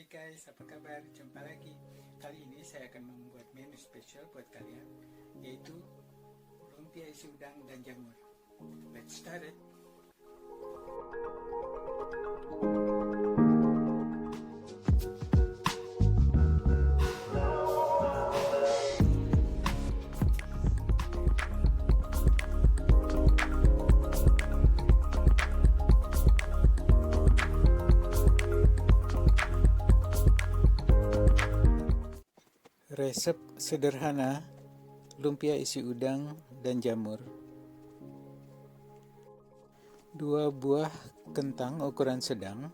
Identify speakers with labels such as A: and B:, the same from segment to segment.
A: Hai guys, apa kabar? Jumpa lagi. Kali ini saya akan membuat menu spesial buat kalian, yaitu lumpia isi udang dan jamur. Let's start it. Resep sederhana lumpia isi udang dan jamur. 2 buah kentang ukuran sedang,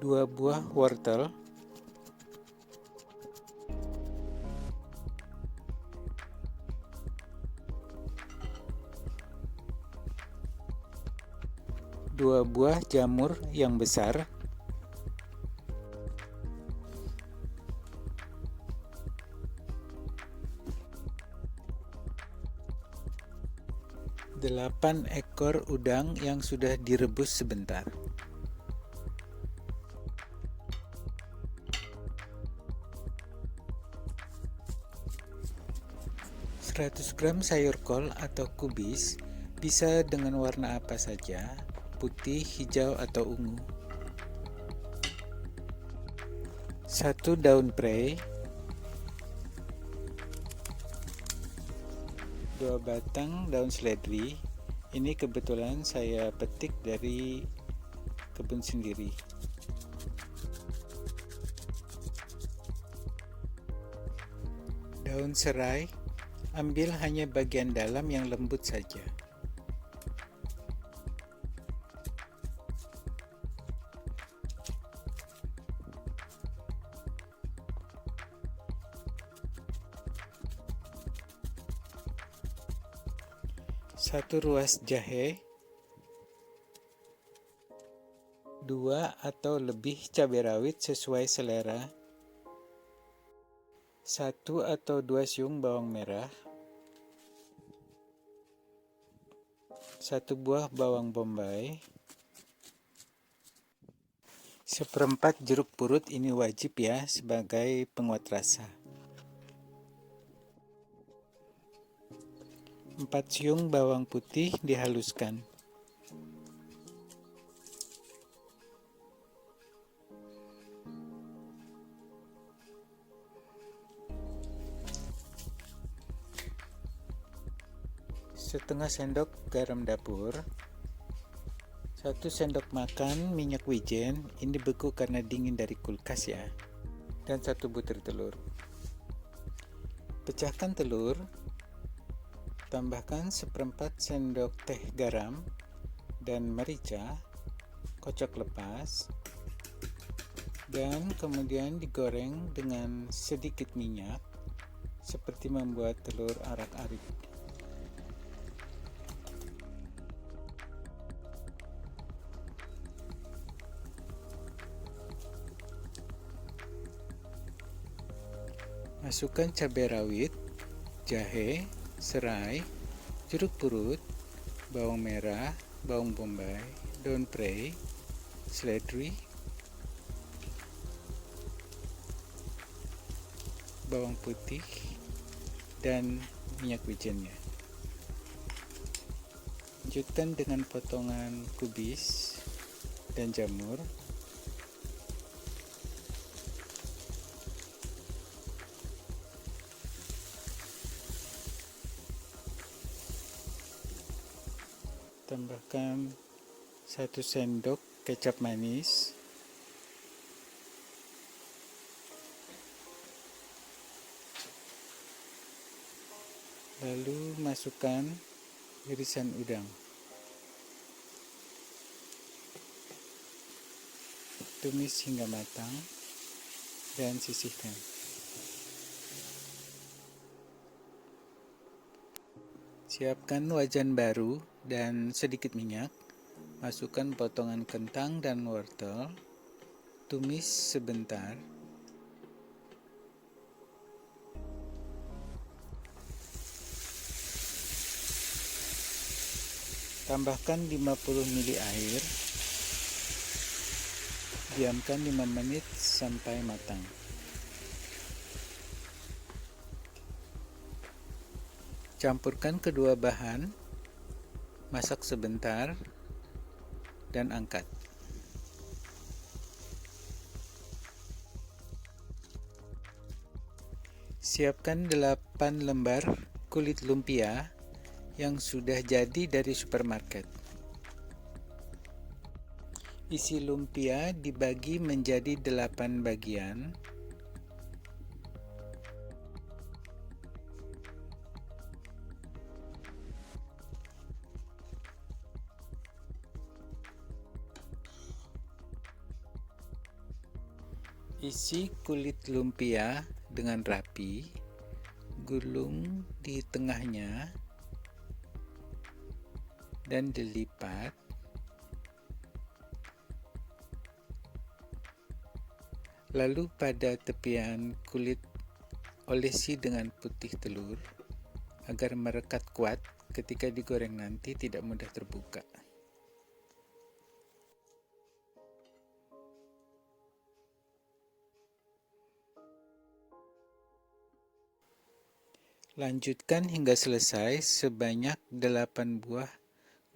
A: 2 buah wortel, 2 buah jamur yang besar, 8 ekor udang yang sudah direbus sebentar. Seratus gram sayur kol atau kubis, bisa dengan warna apa saja, putih, hijau, atau ungu. 1 daun prei, 2 batang daun seledri. Ini kebetulan saya petik dari kebun sendiri. Daun serai, ambil hanya bagian dalam yang lembut saja. Satu ruas jahe, 2 atau lebih cabai rawit sesuai selera, 1 atau 2 siung bawang merah, 1 buah bawang bombay, 1/4 jeruk purut, ini wajib ya sebagai penguat rasa. 4 siung bawang putih dihaluskan. Setengah sendok garam dapur, 1 sendok makan minyak wijen, ini beku karena dingin dari kulkas ya, dan 1 butir telur. Pecahkan telur, tambahkan 1/4 sendok teh garam dan merica, kocok lepas, dan kemudian digoreng dengan sedikit minyak, seperti membuat telur arak-arik. Masukkan cabai rawit, jahe, serai, jeruk purut, bawang merah, bawang bombay, daun prei, seledri, bawang putih, dan minyak wijennya. Lanjutkan dengan potongan kubis dan jamur. Tambahkan 1 sendok kecap manis, lalu masukkan irisan udang, tumis hingga matang, dan sisihkan. Siapkan wajan baru dan sedikit minyak, masukkan potongan kentang dan wortel, tumis sebentar. Tambahkan 50 ml air, Diamkan 5 menit sampai matang. Campurkan kedua bahan, masak sebentar, dan angkat. Siapkan 8 lembar kulit lumpia yang sudah jadi dari supermarket. Isi lumpia dibagi menjadi 8 bagian. Isi kulit lumpia dengan rapi, gulung di tengahnya, dan dilipat. Lalu pada tepian kulit olesi dengan putih telur agar merekat kuat ketika digoreng nanti tidak mudah terbuka. Lanjutkan hingga selesai sebanyak 8 buah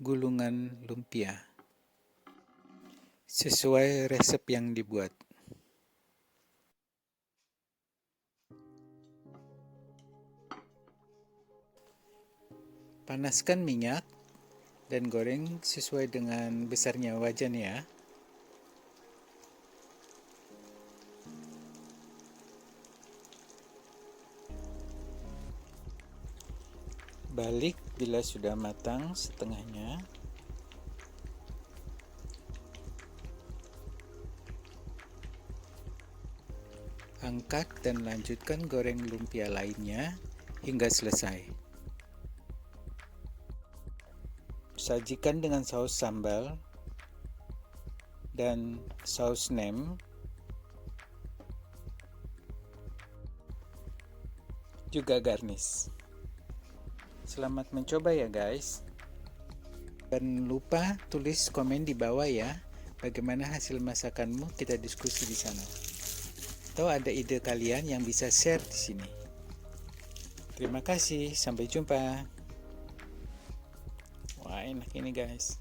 A: gulungan lumpia, sesuai resep yang dibuat. Panaskan minyak dan goreng sesuai dengan besarnya wajan ya. Balik bila sudah matang setengahnya. Angkat dan lanjutkan goreng lumpia lainnya hingga selesai. Sajikan dengan saus sambal dan saus nem, juga garnish. Selamat mencoba ya guys. Jangan lupa tulis komen di bawah ya, bagaimana hasil masakanmu, kita diskusi di sana. Atau ada ide kalian yang bisa share di sini. Terima kasih, sampai jumpa. Wah, enak ini guys.